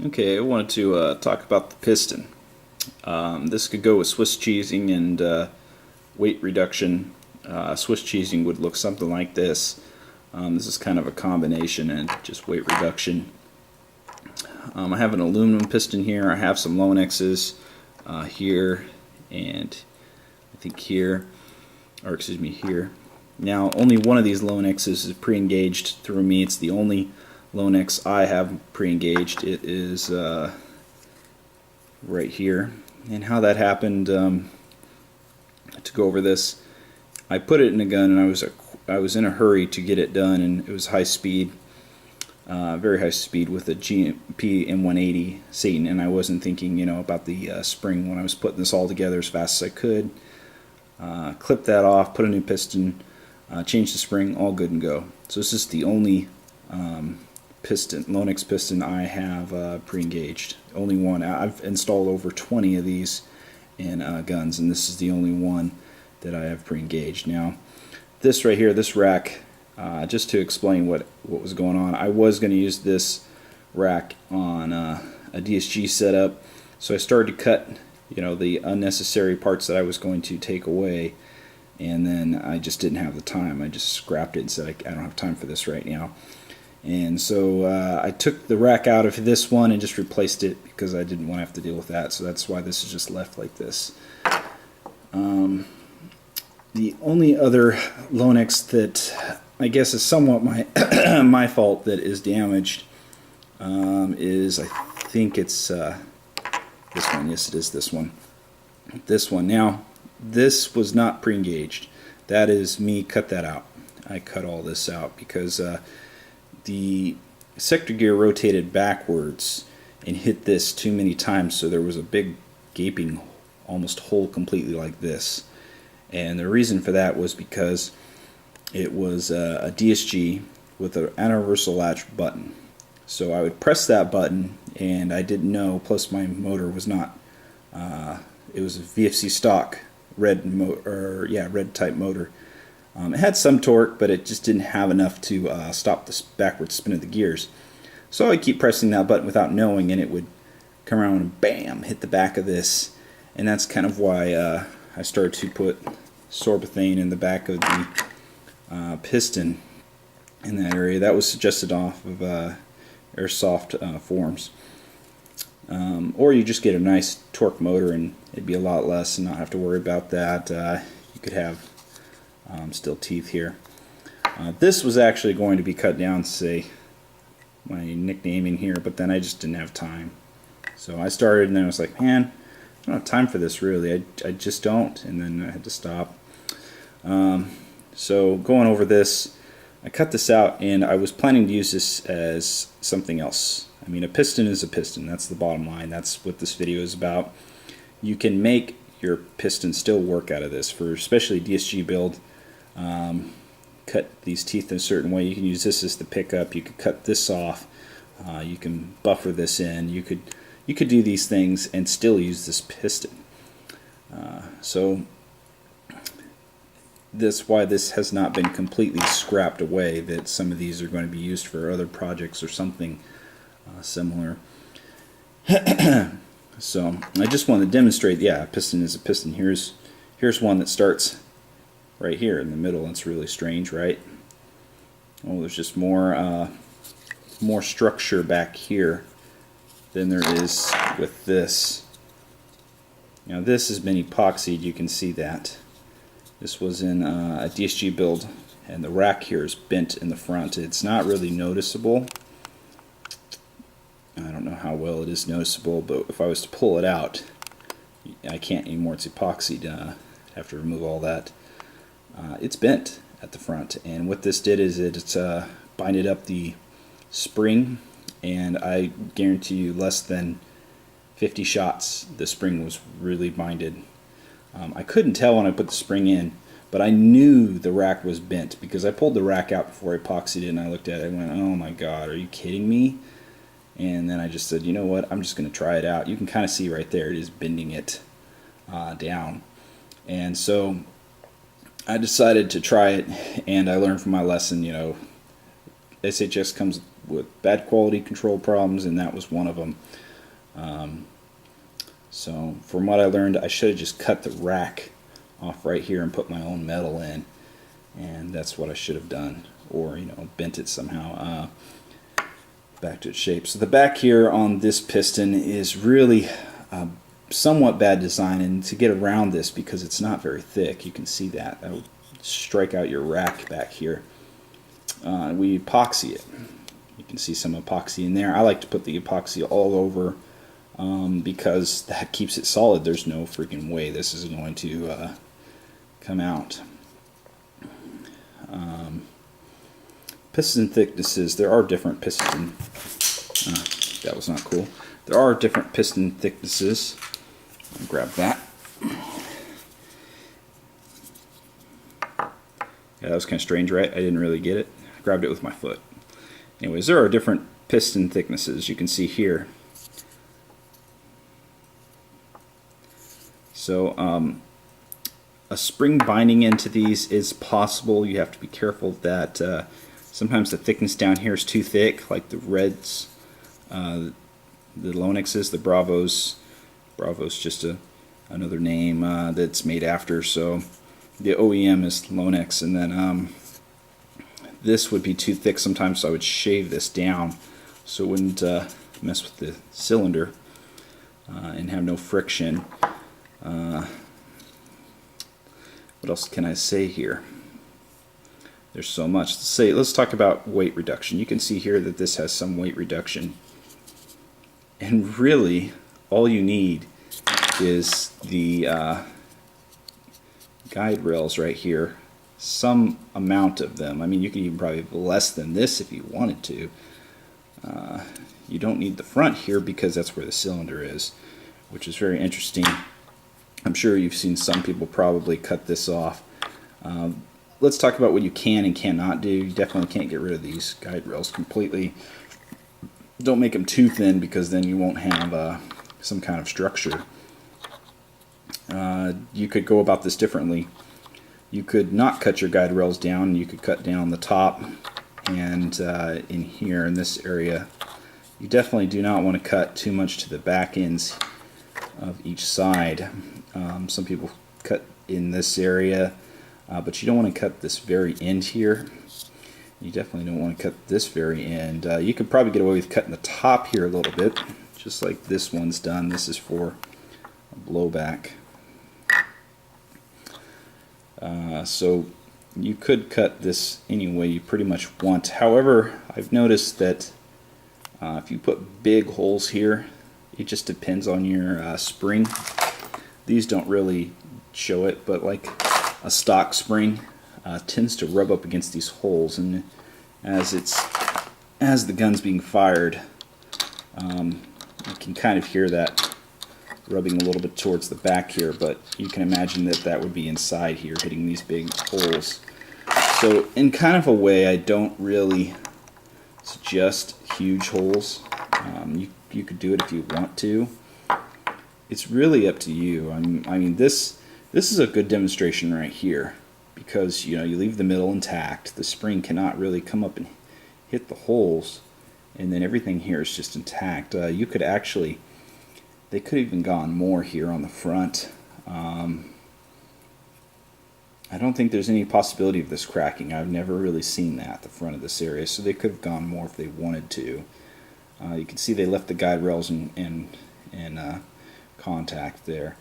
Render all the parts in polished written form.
Okay, I wanted to talk about the piston. This could go with Swiss cheesing and weight reduction. Swiss cheesing would look something like this. This is kind of a combination and just weight reduction. I have an aluminum piston here. I have some Lonexes here and I think here, or excuse me, here. Now, only one of these Lonexes is pre-engaged through me. It's the only Lonex I have pre-engaged. It is right here. And how that happened, to go over this, I put it in a gun and I was in a hurry to get it done, and it was high speed, very high speed with a GMP M180 Satan, and I wasn't thinking, about the spring when I was putting this all together as fast as I could. Clip that off, put a new piston, change the spring, all good and go. So this is the only piston, Lonex piston I have pre-engaged. Only one. I've installed over 20 of these in guns, and this is the only one that I have pre-engaged. Now, this right here, this rack, just to explain what was going on, I was going to use this rack on a DSG setup, so I started to cut, the unnecessary parts that I was going to take away, and then I just didn't have the time. I just scrapped it and said, I don't have time for this right now. And so I took the rack out of this one and just replaced it because I didn't want to have to deal with that. So that's why this is just left like this. The only other Lonex that I guess is somewhat my my fault that is damaged is, I think it's this one. Yes, it is this one. This one. Now, this was not pre-engaged. That is me cut that out. I cut all this out because the sector gear rotated backwards and hit this too many times, so there was a big gaping almost hole completely like this. And the reason for that was because it was a DSG with an anti-reversal latch button. So I would press that button, and I didn't know, plus my motor was not, it was a VFC stock red type motor. It had some torque, but it just didn't have enough to stop the backward spin of the gears. So I'd keep pressing that button without knowing, and it would come around and bam, hit the back of this. And that's kind of why I started to put sorbethane in the back of the piston in that area. That was suggested off of airsoft forums. Or you just get a nice torque motor and it'd be a lot less and not have to worry about that. You could have still teeth here. This was actually going to be cut down to say my nickname in here, but then I just didn't have time. So I started and then I was like, man, I don't have time for this really. I just don't, and then I had to stop. So going over this, I cut this out and I was planning to use this as something else. I mean, a piston is a piston. That's the bottom line. That's what this video is about. You can make your piston still work out of this, for especially DSG build. Cut these teeth in a certain way. You can use this as the pickup. You could cut this off. You can buffer this in. You could do these things and still use this piston. So that's why this has not been completely scrapped away, that some of these are going to be used for other projects or something similar. So I just want to demonstrate, yeah, a piston is a piston. Here's one that starts right here in the middle. It's really strange, right? Oh, there's just more structure back here than there is with this. Now this has been epoxied, you can see that. This was in a DSG build, and the rack here is bent in the front. It's not really noticeable. I don't know how well it is noticeable, but if I was to pull it out, I can't anymore. It's epoxied. I have to remove all that. It's bent at the front, and what this did is it's binded up the spring, and I guarantee you less than 50 shots the spring was really binded. I couldn't tell when I put the spring in, but I knew the rack was bent because I pulled the rack out before I epoxied it, and I looked at it and went, oh my god, are you kidding me? And then I just said, you know what, I'm just going to try it out. You can kind of see right there, it is bending it down. And so I decided to try it, and I learned from my lesson, SHX comes with bad quality control problems, and that was one of them. So from what I learned, I should have just cut the rack off right here and put my own metal in, and that's what I should have done, or bent it somehow back to its shape. So the back here on this piston is really somewhat bad design, and to get around this, because it's not very thick, you can see that will strike out your rack back here. We epoxy it. You can see some epoxy in there. I like to put the epoxy all over because that keeps it solid. There's no freaking way this is going to come out. Piston thicknesses. There are different piston. That was not cool. There are different piston thicknesses. I'll grab that. Yeah, that was kind of strange, right? I didn't really get it. I grabbed it with my foot. Anyways, there are different piston thicknesses. You can see here. So a spring binding into these is possible. You have to be careful that sometimes the thickness down here is too thick, like the reds, the Lonexes, the Bravos. Bravo's just another name that's made after. So the OEM is Lonex, and then this would be too thick sometimes, so I would shave this down so it wouldn't mess with the cylinder and have no friction. What else can I say here? There's so much to say. Let's talk about weight reduction. You can see here that this has some weight reduction, and really all you need is the guide rails right here, some amount of them. I mean, you can even probably have less than this if you wanted to. You don't need the front here because that's where the cylinder is, which is very interesting. I'm sure you've seen some people probably cut this off. Let's talk about what you can and cannot do. You definitely can't get rid of these guide rails completely. Don't make them too thin, because then you won't have some kind of structure. You could go about this differently. You could not cut your guide rails down. You could cut down the top and in here in this area. You definitely do not want to cut too much to the back ends of each side. Some people cut in this area, but you don't want to cut this very end here. You definitely don't want to cut this very end. You could probably get away with cutting the top here a little bit, just like this one's done. This is for a blowback. So you could cut this any way you pretty much want. However, I've noticed that if you put big holes here, it just depends on your spring. These don't really show it, but like a stock spring tends to rub up against these holes, and as the gun's being fired, you can kind of hear that rubbing a little bit towards the back here, but you can imagine that that would be inside here, hitting these big holes. So in kind of a way, I don't really suggest huge holes. You could do it if you want to. It's really up to you. I mean, this is a good demonstration right here, because you leave the middle intact. The spring cannot really come up and hit the holes, and then everything here is just intact. You could actually, they could have even gone more here on the front. I don't think there's any possibility of this cracking. I've never really seen that at the front of this area, so they could have gone more if they wanted to. You can see they left the guide rails in contact there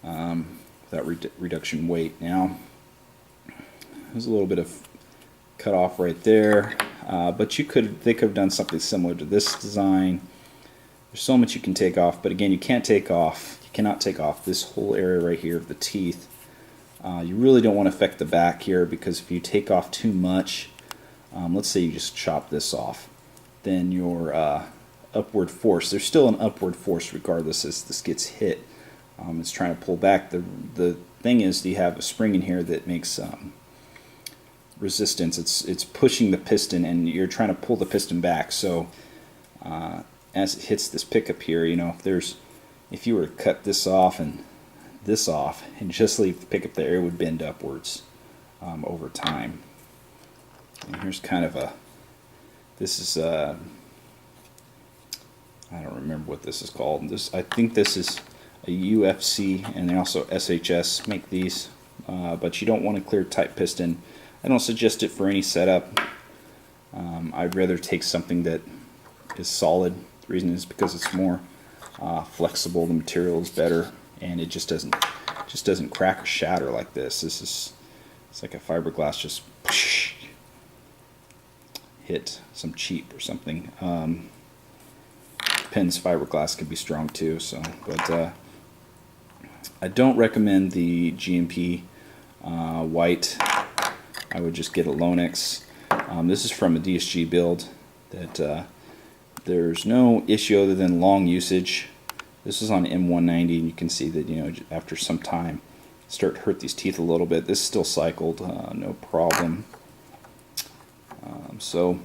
without reduction weight. Now, there's a little bit of cut off right there, but they could have done something similar to this design. There's so much you can take off, but again, you cannot take off this whole area right here of the teeth. You really don't want to affect the back here, because if you take off too much, let's say you just chop this off, then your upward force, there's still an upward force regardless as this gets hit. It's trying to pull back. The thing is, you have a spring in here that makes resistance. It's pushing the piston, and you're trying to pull the piston back. So as it hits this pickup here, if you were to cut this off and just leave the pickup there, it would bend upwards over time. And here's kind of a This is I don't remember what this is called. I think this is a UFC, and they also SHS make these, but you don't want a clear type piston. I don't suggest it for any setup. I'd rather take something that is solid. The reason is because it's more flexible. The material is better, and it just doesn't crack or shatter like this. It's like a fiberglass just hit some cheap or something. Penn's fiberglass could be strong too. So, but I don't recommend the GMP white. I would just get a Lonex. This is from a DSG build that there's no issue other than long usage. This is on M190, and you can see that, you know, after some time start to hurt these teeth a little bit. This is still cycled, no problem. So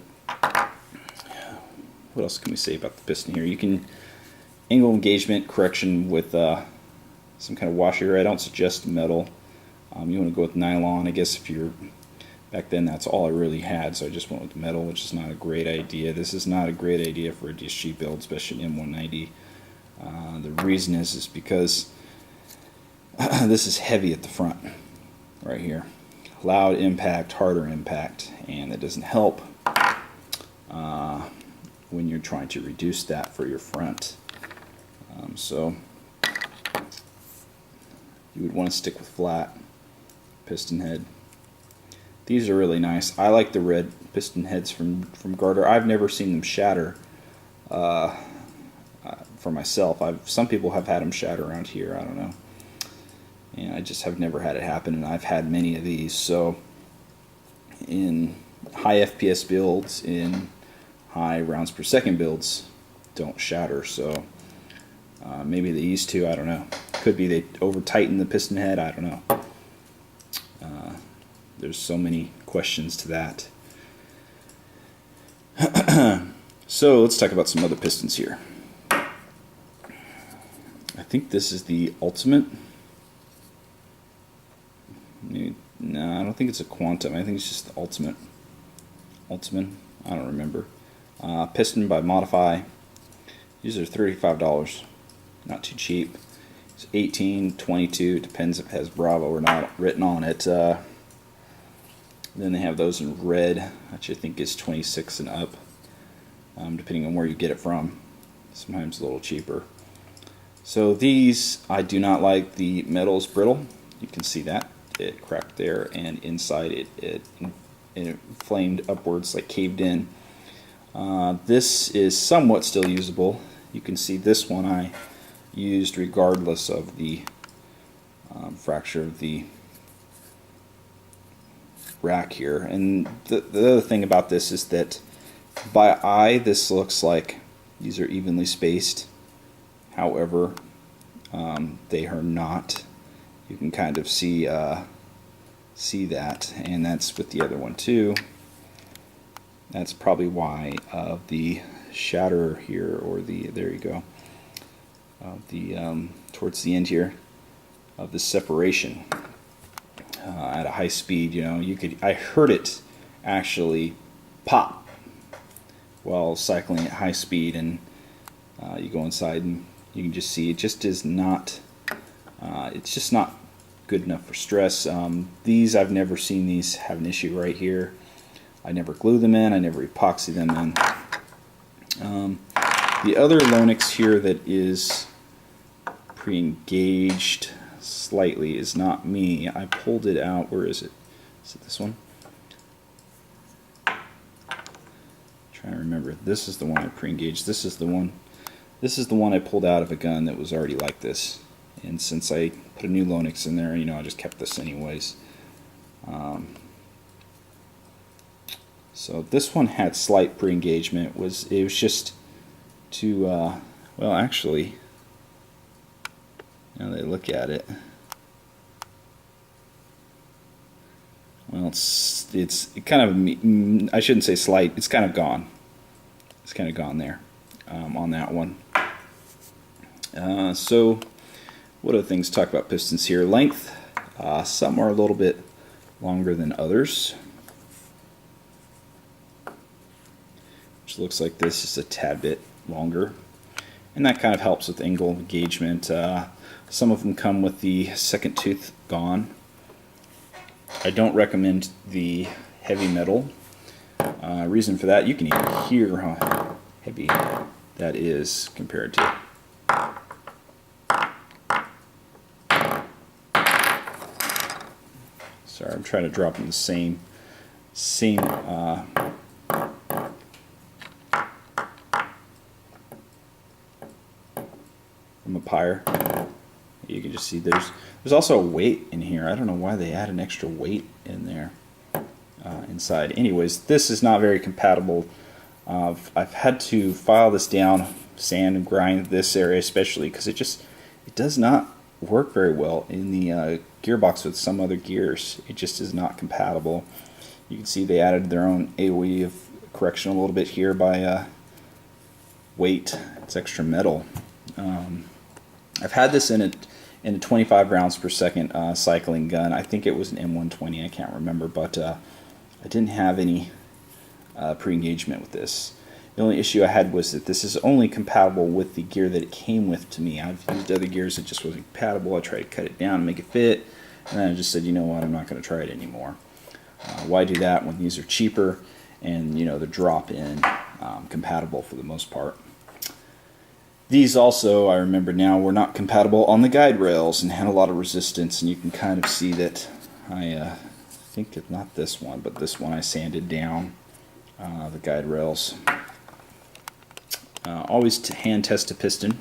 what else can we say about the piston here? You can angle engagement correction with some kind of washer. I don't suggest metal. You want to go with nylon. I guess if you're back then, that's all I really had, so I just went with metal, which is not a great idea. This is not a great idea for a DSG build, especially an M190. The reason is because this is heavy at the front, right here. Loud impact, harder impact, and that doesn't help when you're trying to reduce that for your front. So you would want to stick with flat piston head. These are really nice. I like the red piston heads from Garter. I've never seen them shatter for myself. Some people have had them shatter around here. I don't know. And I just have never had it happen, and I've had many of these. So in high FPS builds, in high rounds per second builds, don't shatter. So maybe they used to, I don't know. Could be they over tighten the piston head, I don't know. There's so many questions to that. So let's talk about some other pistons here. I think this is the Ultimate. No, I don't think it's a Quantum. I think it's just the Ultimate. Ultimate, I don't remember. Piston by Modify. These are $35. Not too cheap. It's 18, 22, depends if it has Bravo or not written on it. Then they have those in red, which I think is 26 and up, depending on where you get it from. Sometimes a little cheaper. So these, I do not like. The metal is brittle. You can see that. It cracked there, and inside it flamed upwards, like caved in. This is somewhat still usable. You can see this one I used regardless of the fracture of the rack here. And the other thing about this is that by eye this looks like these are evenly spaced. However, they are not. You can kind of see that, and that's with the other one too. That's probably why the shatter here, or there you go, towards the end here of the separation at a high speed. You know, I heard it actually pop while cycling at high speed, and you go inside and you can just see it just is not. It's just not good enough for stress. These, I've never seen these have an issue right here. I never glue them in. I never epoxy them in. The other Lonex here that is pre-engaged slightly is not me. I pulled it out. Where is it? Is it this one? Trying to remember. This is the one I pre-engaged. This is the one. This is the one I pulled out of a gun that was already like this. And since I put a new Lonex in there, you know, I just kept this anyways. So this one had slight pre-engagement. It was just to well, actually, now that I look at it, well, it's kind of, I shouldn't say slight. It's kind of gone. It's kind of gone there on that one. So what other things to talk about pistons here? Length. Some are a little bit longer than others. which looks like this, is a tad bit longer, and that kind of helps with angle engagement. Some of them come with the second tooth gone. I don't recommend the heavy metal. Reason for that, you can even hear how heavy that is compared to. Sorry, I'm trying to drop in the same from a pyre. You can just see there's also a weight in here. I don't know why they add an extra weight in there inside. Anyways, this is not very compatible. I've had to file this down, sand and grind this area especially, because it does not work very well in the gearbox with some other gears. It just is not compatible. You can see they added their own AOE of correction a little bit here by weight. It's extra metal. I've had this in a 25 rounds per second cycling gun. I think it was an M120, I can't remember, but I didn't have any pre-engagement with this. The only issue I had was that this is only compatible with the gear that it came with to me. I've used other gears that just wasn't compatible. I tried to cut it down and make it fit, and then I just said, you know what, I'm not going to try it anymore. Why do that when these are cheaper and, you know, they're drop-in compatible for the most part. These also, I remember now, were not compatible on the guide rails and had a lot of resistance, and you can kind of see that I think it's not this one, but this one I sanded down the guide rails. Always hand test a piston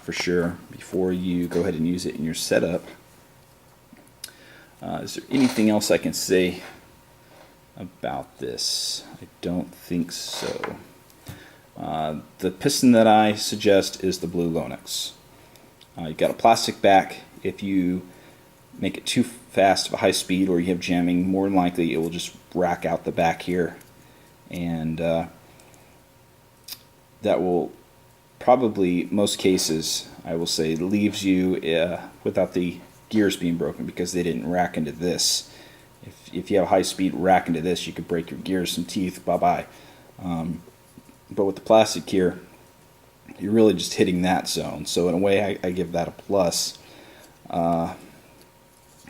for sure before you go ahead and use it in your setup. Is there anything else I can say about this? I don't think so. The piston that I suggest is the blue Lonex. You've got a plastic back. If you make it too fast of a high speed or you have jamming, more than likely it will just rack out the back here, and that will probably, most cases, I will say, leaves you without the gears being broken because they didn't rack into this. If you have a high speed rack into this, you could break your gears, some teeth, bye-bye. But with the plastic here, you're really just hitting that zone. So in a way, I give that a plus.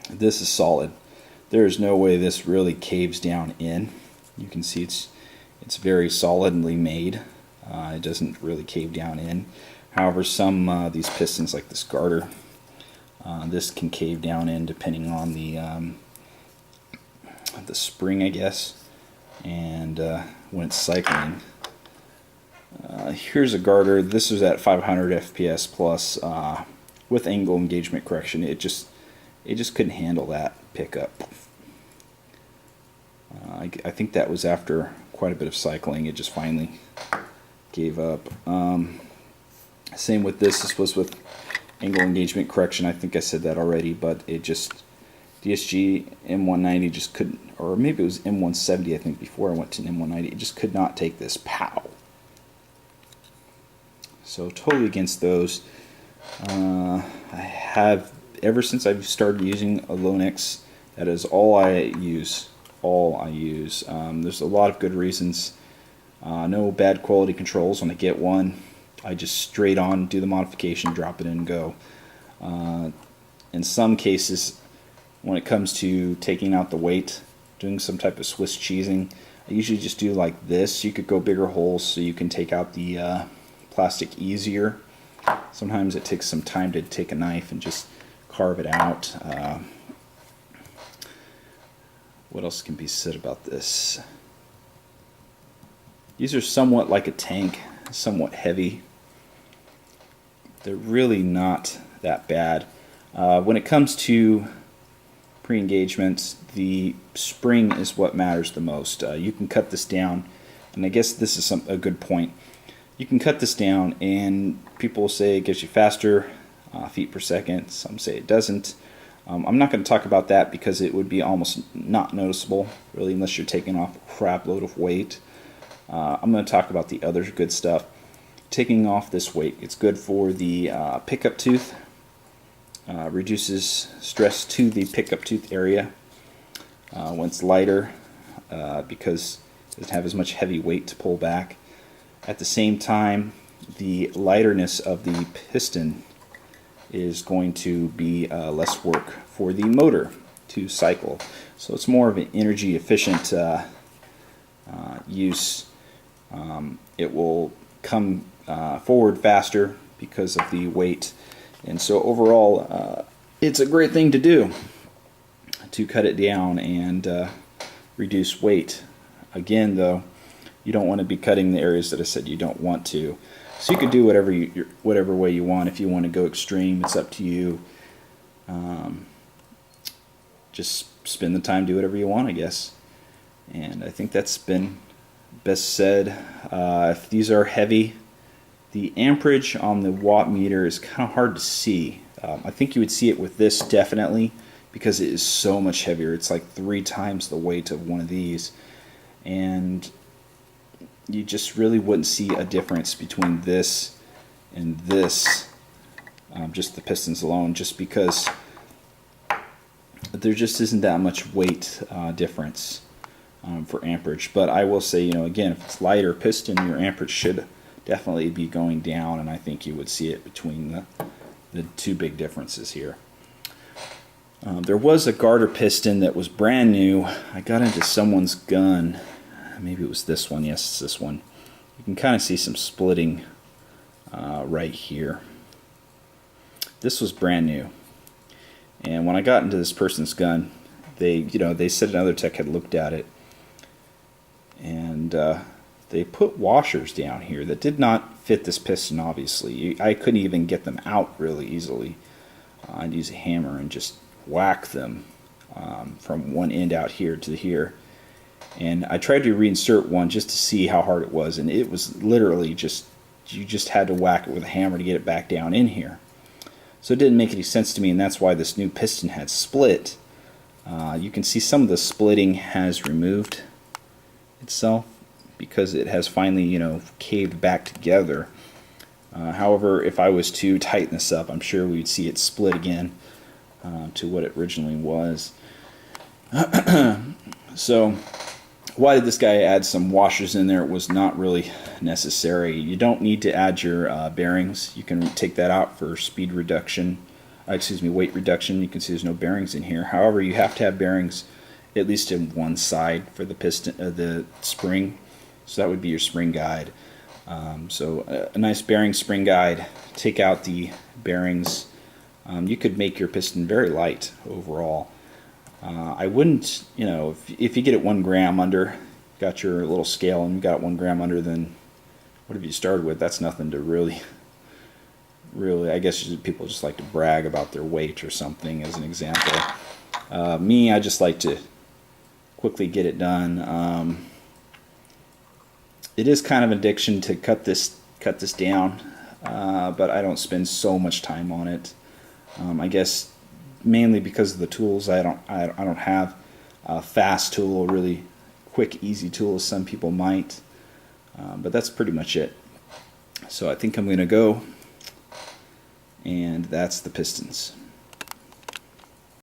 This is solid. There is no way this really caves down in. You can see it's very solidly made. It doesn't really cave down in. However, some these pistons, like this garter, this can cave down in depending on the spring, I guess, and when it's cycling. Here's a garter. This is at 500 FPS plus with angle engagement correction. It just couldn't handle that pickup. I think that was after quite a bit of cycling. It just finally gave up. Same with this. This was with angle engagement correction. I think I said that already, but it just, DSG M190 just couldn't, or maybe it was M170 I think before I went to M190. It just could not take this pow. So totally against those. I have, ever since I've started using a Lonex, that is all I use. There's a lot of good reasons. No bad quality controls when I get one. I just straight on do the modification, drop it in and go. In some cases, when it comes to taking out the weight, doing some type of Swiss cheesing, I usually just do like this. You could go bigger holes so you can take out the plastic easier. Sometimes it takes some time to take a knife and just carve it out. What else can be said about this? These are somewhat like a tank, somewhat heavy. They're really not that bad. When it comes to pre-engagements, the spring is what matters the most. You can cut this down, and I guess this is a good point. You can cut this down, and people will say it gives you faster feet per second. Some say it doesn't. I'm not going to talk about that because it would be almost not noticeable, really, unless you're taking off a crap load of weight. I'm going to talk about the other good stuff. Taking off this weight, it's good for the pickup tooth. Reduces stress to the pickup tooth area when it's lighter, because doesn't have as much heavy weight to pull back. At the same time, the lighterness of the piston is going to be less work for the motor to cycle. So it's more of an energy efficient use. It will come forward faster because of the weight, and so overall it's a great thing to do to cut it down and reduce weight. Again though, you don't want to be cutting the areas that I said you don't want to. So you could do whatever way you want. If you want to go extreme, it's up to you. Just spend the time, do whatever you want, I guess. And I think that's been best said. If these are heavy, the amperage on the watt meter is kind of hard to see. I think you would see it with this definitely, because it is so much heavier. It's like 3 times the weight of one of these, and you just really wouldn't see a difference between this and this, just the pistons alone, just because there just isn't that much weight difference for amperage. But I will say, again, if it's lighter piston, your amperage should definitely be going down, and I think you would see it between the 2 big differences here. There was a garter piston that was brand new. I got into someone's gun. Maybe it was this one. Yes, it's this one. You can kind of see some splitting right here. This was brand new, and when I got into this person's gun, they said another tech had looked at it, and they put washers down here that did not fit this piston. Obviously, I couldn't even get them out really easily. I'd use a hammer and just whack them from one end out here to here. And I tried to reinsert one just to see how hard it was, and it was literally you just had to whack it with a hammer to get it back down in here. So it didn't make any sense to me, and that's why this new piston had split. You can see some of the splitting has removed itself because it has finally, caved back together. However, if I was to tighten this up, I'm sure we'd see it split again to what it originally was. So why did this guy add some washers in there? It was not really necessary. You don't need to add your bearings. You can take that out for speed reduction, weight reduction. You can see there's no bearings in here. However, you have to have bearings at least in one side for the piston, the spring. So that would be your spring guide. So a nice bearing spring guide. Take out the bearings. You could make your piston very light overall. I wouldn't, if you get it 1 gram under, got your little scale and you got 1 gram under, then whatever you started with, that's nothing to really, I guess people just like to brag about their weight or something as an example. Me, I just like to quickly get it done. It is kind of an addiction to cut this down, but I don't spend so much time on it. I guess mainly because of the tools. I don't have a fast tool, a really quick, easy tool as some people might. But that's pretty much it. So I think I'm going to go, and that's the pistons.